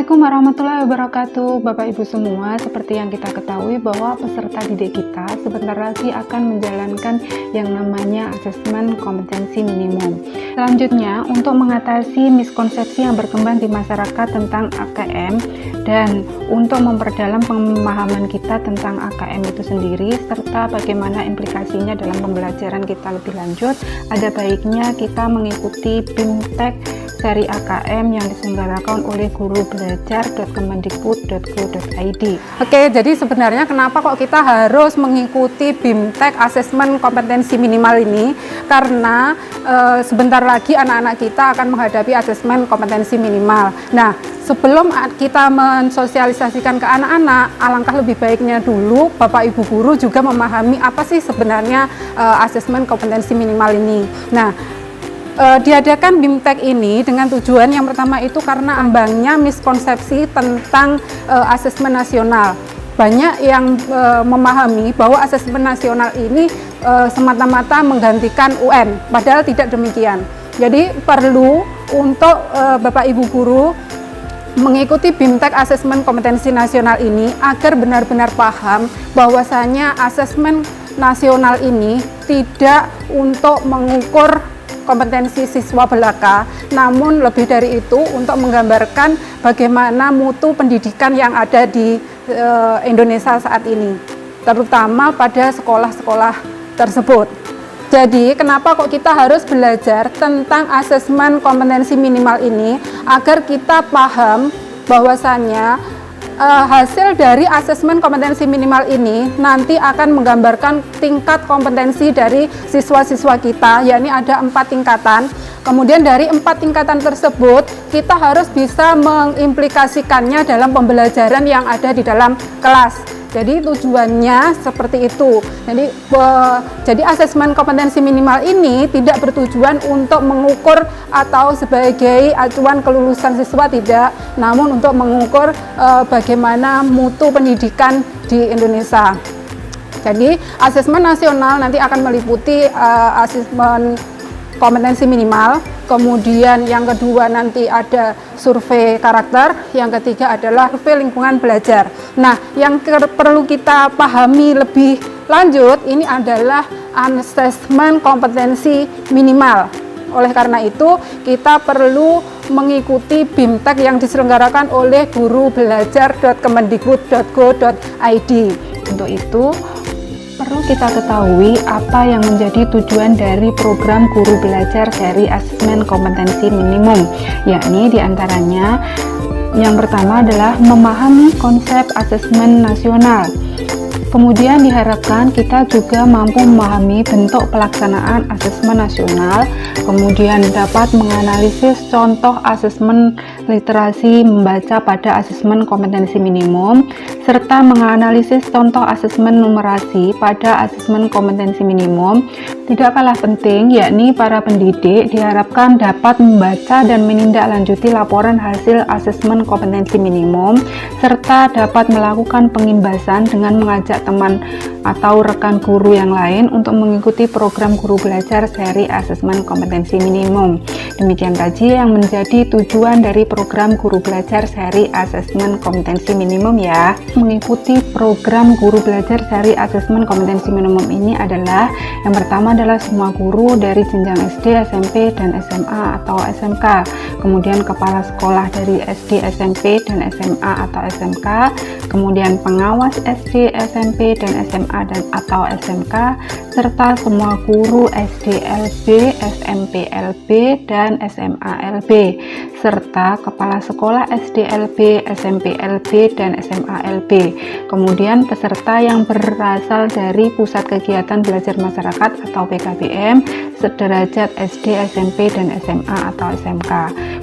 Assalamualaikum warahmatullahi wabarakatuh. Bapak Ibu semua, seperti yang kita ketahui bahwa peserta didik kita sebentar lagi akan menjalankan yang namanya asesmen kompetensi minimum. Selanjutnya, untuk mengatasi miskonsepsi yang berkembang di masyarakat tentang AKM dan untuk memperdalam pemahaman kita tentang AKM itu sendiri serta bagaimana implikasinya dalam pembelajaran kita lebih lanjut, ada baiknya kita mengikuti BIMTEK seri AKM yang diselenggarakan oleh gurubelajar.kemendikbud.go.id. Oke, jadi sebenarnya kenapa kok kita harus mengikuti BIMTEK asesmen kompetensi minimal ini? Karena sebentar lagi anak-anak kita akan menghadapi asesmen kompetensi minimal. Nah, sebelum kita mensosialisasikan ke anak-anak, alangkah lebih baiknya dulu Bapak Ibu guru juga memahami apa sih sebenarnya asesmen kompetensi minimal ini. Nah, diadakan BIMTEK ini dengan tujuan yang pertama itu karena ambangnya miskonsepsi tentang asesmen nasional. Banyak yang memahami bahwa asesmen nasional ini semata-mata menggantikan UN, padahal tidak demikian. Jadi perlu untuk Bapak Ibu guru mengikuti BIMTEK asesmen kompetensi nasional ini agar benar-benar paham bahwasanya asesmen nasional ini tidak untuk mengukur kompetensi siswa belaka, namun lebih dari itu untuk menggambarkan bagaimana mutu pendidikan yang ada di Indonesia saat ini, terutama pada sekolah-sekolah tersebut. Jadi kenapa kok kita harus belajar tentang asesmen kompetensi minimal ini agar kita paham bahwasannya hasil dari asesmen kompetensi minimal ini nanti akan menggambarkan tingkat kompetensi dari siswa-siswa kita, yakni ada 4 tingkatan. Kemudian dari 4 tingkatan tersebut kita harus bisa mengimplikasikannya dalam pembelajaran yang ada di dalam kelas. Jadi tujuannya seperti itu. Jadi asesmen kompetensi minimal ini tidak bertujuan untuk mengukur atau sebagai acuan kelulusan siswa, tidak, namun untuk mengukur bagaimana mutu pendidikan di Indonesia. Jadi asesmen nasional nanti akan meliputi asesmen kompetensi minimal, kemudian yang kedua nanti ada survei karakter, yang ketiga adalah survei lingkungan belajar. Nah, yang perlu kita pahami lebih lanjut ini adalah asesmen kompetensi minimal. Oleh karena itu, kita perlu mengikuti BIMTEK yang diselenggarakan oleh gurubelajar.kemendikbud.go.id. Untuk itu, perlu kita ketahui apa yang menjadi tujuan dari program Guru Belajar seri asesmen kompetensi minimum, yakni diantaranya yang pertama adalah memahami konsep asesmen nasional. Kemudian diharapkan kita juga mampu memahami bentuk pelaksanaan asesmen nasional, kemudian dapat menganalisis contoh asesmen literasi membaca pada asesmen kompetensi minimum, serta menganalisis contoh asesmen numerasi pada asesmen kompetensi minimum. Tidak kalah penting, yakni para pendidik diharapkan dapat membaca dan menindaklanjuti laporan hasil asesmen kompetensi minimum, serta dapat melakukan pengimbasan dengan mengajak teman atau rekan guru yang lain untuk mengikuti program Guru Belajar seri asesmen kompetensi minimum. Demikian tadi yang menjadi tujuan dari program Guru Belajar seri asesmen kompetensi minimum ya. Mengikuti program Guru Belajar seri asesmen kompetensi minimum ini adalah yang pertama adalah semua guru dari jenjang SD, SMP, dan SMA atau SMK, kemudian kepala sekolah dari SD, SMP, dan SMA atau SMK, kemudian pengawas SD, SMP, dan SMA dan atau SMK, serta semua guru SDLB, SMPLB, dan SMALB, serta kepala sekolah SDLB, SMPLB, dan SMALB. Kemudian peserta yang berasal dari Pusat Kegiatan Belajar Masyarakat atau PKBM sederajat SD, SMP, dan SMA atau SMK.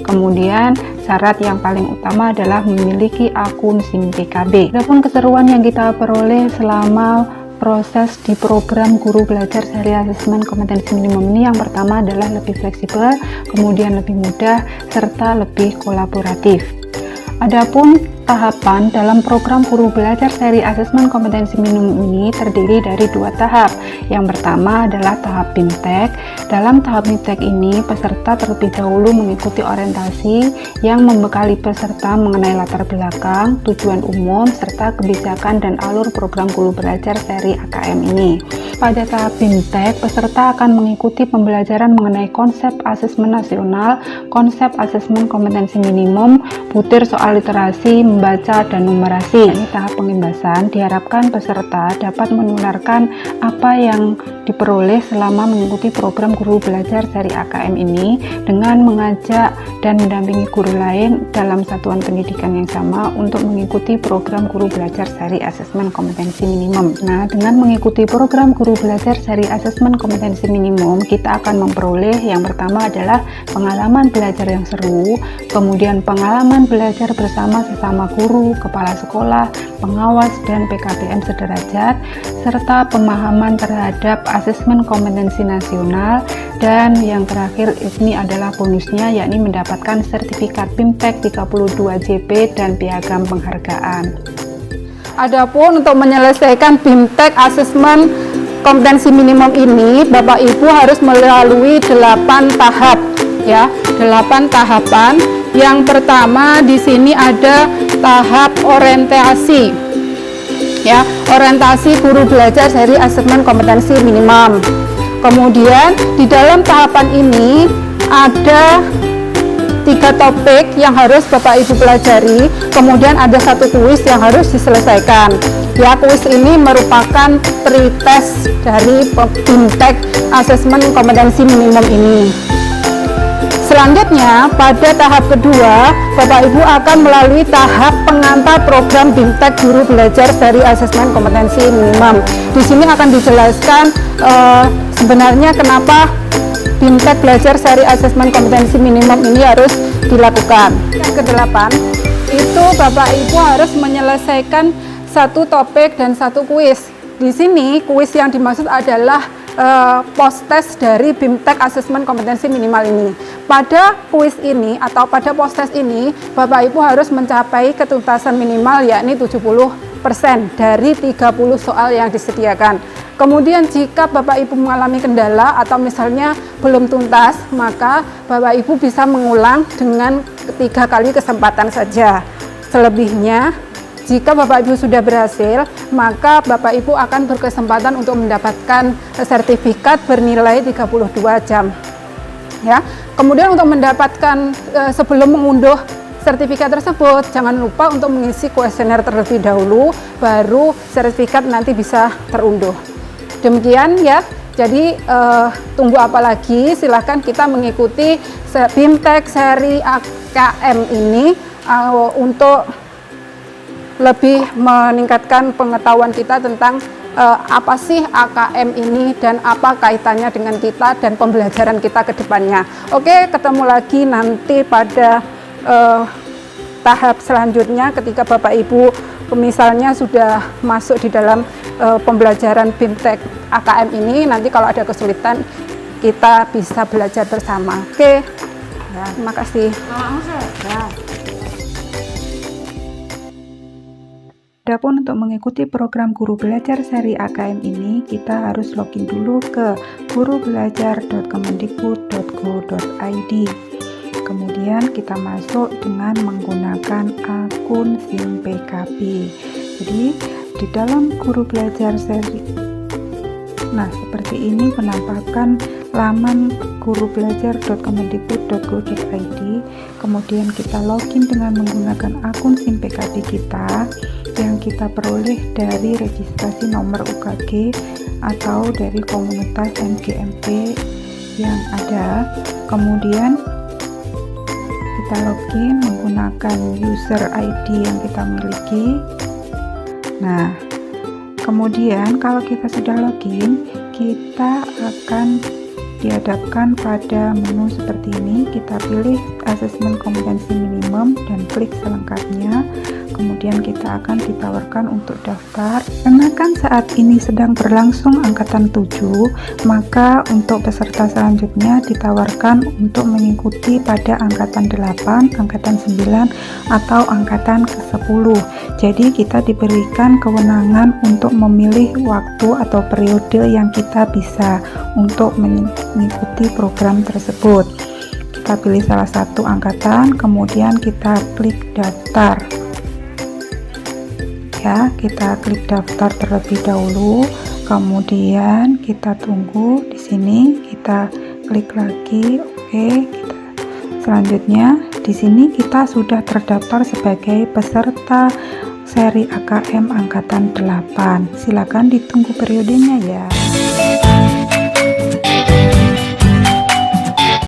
Kemudian syarat yang paling utama adalah memiliki akun SIM PKB. Adapun keseruan yang kita peroleh selama proses di program Guru Belajar seri asesmen kompetensi minimum ini, yang pertama adalah lebih fleksibel, kemudian lebih mudah, serta lebih kolaboratif. Adapun tahapan dalam program Guru Belajar seri asesmen kompetensi minimum ini terdiri dari 2 tahap. Yang pertama adalah tahap BIMTEK. Dalam tahap BIMTEK ini, peserta terlebih dahulu mengikuti orientasi yang membekali peserta mengenai latar belakang, tujuan umum, serta kebijakan dan alur program Guru Belajar seri AKM ini. Pada tahap BIMTEK, peserta akan mengikuti pembelajaran mengenai konsep asesmen nasional, konsep asesmen kompetensi minimum, butir soal literasi, membaca, dan numerasi. Ini tahap pengembasan. Diharapkan peserta dapat menularkan apa yang diperoleh selama mengikuti program Guru Belajar seri AKM ini dengan mengajak dan mendampingi guru lain dalam satuan pendidikan yang sama untuk mengikuti program Guru Belajar seri asesmen kompetensi minimum. Nah, dengan mengikuti program Guru Belajar seri asesmen kompetensi minimum, kita akan memperoleh yang pertama adalah pengalaman belajar yang seru, kemudian pengalaman belajar bersama sesama guru, kepala sekolah, pengawas, dan PKBM sederajat, serta pemahaman terhadap asesmen kompetensi nasional, dan yang terakhir ini adalah bonusnya, yakni mendapatkan sertifikat BIMTEK 32 JP dan piagam penghargaan. Adapun untuk menyelesaikan BIMTEK asesmen kompetensi minimum ini, Bapak Ibu harus melalui 8 tahap ya, 8 tahapan. Yang pertama di sini ada tahap orientasi ya, orientasi guru belajar seri asesmen kompetensi minimum. Kemudian di dalam tahapan ini ada 3 topik yang harus Bapak Ibu pelajari, kemudian ada 1 kuis yang harus diselesaikan. Ya, kuis ini merupakan pretest dari BIMTEK asesmen kompetensi minimum ini. Selanjutnya, pada tahap kedua, Bapak Ibu akan melalui tahap pengantar program BIMTEK Guru Belajar seri asesmen kompetensi minimum. Di sini akan dijelaskan sebenarnya kenapa BIMTEK belajar seri asesmen kompetensi minimum ini harus dilakukan. Yang ke-8, itu Bapak Ibu harus menyelesaikan 1 topik dan 1 kuis. Di sini kuis yang dimaksud adalah post test dari BIMTEK asesmen kompetensi minimal ini. Pada kuis ini atau pada post test ini, Bapak Ibu harus mencapai ketuntasan minimal yakni 70% dari 30 soal yang disediakan. Kemudian jika Bapak Ibu mengalami kendala atau misalnya belum tuntas, maka Bapak Ibu bisa mengulang dengan 3 kali kesempatan saja. Selebihnya, jika Bapak Ibu sudah berhasil, maka Bapak Ibu akan berkesempatan untuk mendapatkan sertifikat bernilai 32 jam. Ya. Kemudian untuk mendapatkan sebelum mengunduh sertifikat tersebut, jangan lupa untuk mengisi kuesioner terlebih dahulu, baru sertifikat nanti bisa terunduh. Demikian ya. Jadi tunggu apa lagi? Silahkan kita mengikuti BIMTEK seri AKM ini untuk lebih meningkatkan pengetahuan kita tentang apa sih AKM ini dan apa kaitannya dengan kita dan pembelajaran kita ke depannya. Oke, ketemu lagi nanti pada tahap selanjutnya ketika Bapak Ibu misalnya sudah masuk di dalam pembelajaran BIMTEK AKM ini. Nanti kalau ada kesulitan kita bisa belajar bersama. Oke, ya, terima kasih. Adapun untuk mengikuti program Guru Belajar seri AKM ini, kita harus login dulu ke gurubelajar.kemendikbud.go.id. Kemudian kita masuk dengan menggunakan akun SIM PKB. Jadi di dalam Guru Belajar seri, nah seperti ini penampakan laman gurubelajar.kemendikbud.go.id. Kemudian kita login dengan menggunakan akun SIM PKB kita yang kita peroleh dari registrasi nomor UKG atau dari komunitas MGMP yang ada. Kemudian kita login menggunakan user ID yang kita miliki. Nah, kemudian kalau kita sudah login, kita akan dihadapkan pada menu seperti ini. Kita pilih asesmen kompetensi minimum dan klik selengkapnya. Kemudian kita akan ditawarkan untuk daftar. Karena kan saat ini sedang berlangsung angkatan 7, maka untuk peserta selanjutnya ditawarkan untuk mengikuti pada angkatan 8, angkatan 9, atau angkatan ke-10. Jadi kita diberikan kewenangan untuk memilih waktu atau periode yang kita bisa untuk mengikuti program tersebut. Kita pilih salah satu angkatan, kemudian kita klik daftar. Ya, kita klik daftar terlebih dahulu, kemudian kita tunggu di sini, kita klik lagi. Oke, selanjutnya di sini kita sudah terdaftar sebagai peserta seri AKM angkatan 8. Silakan ditunggu periodenya ya.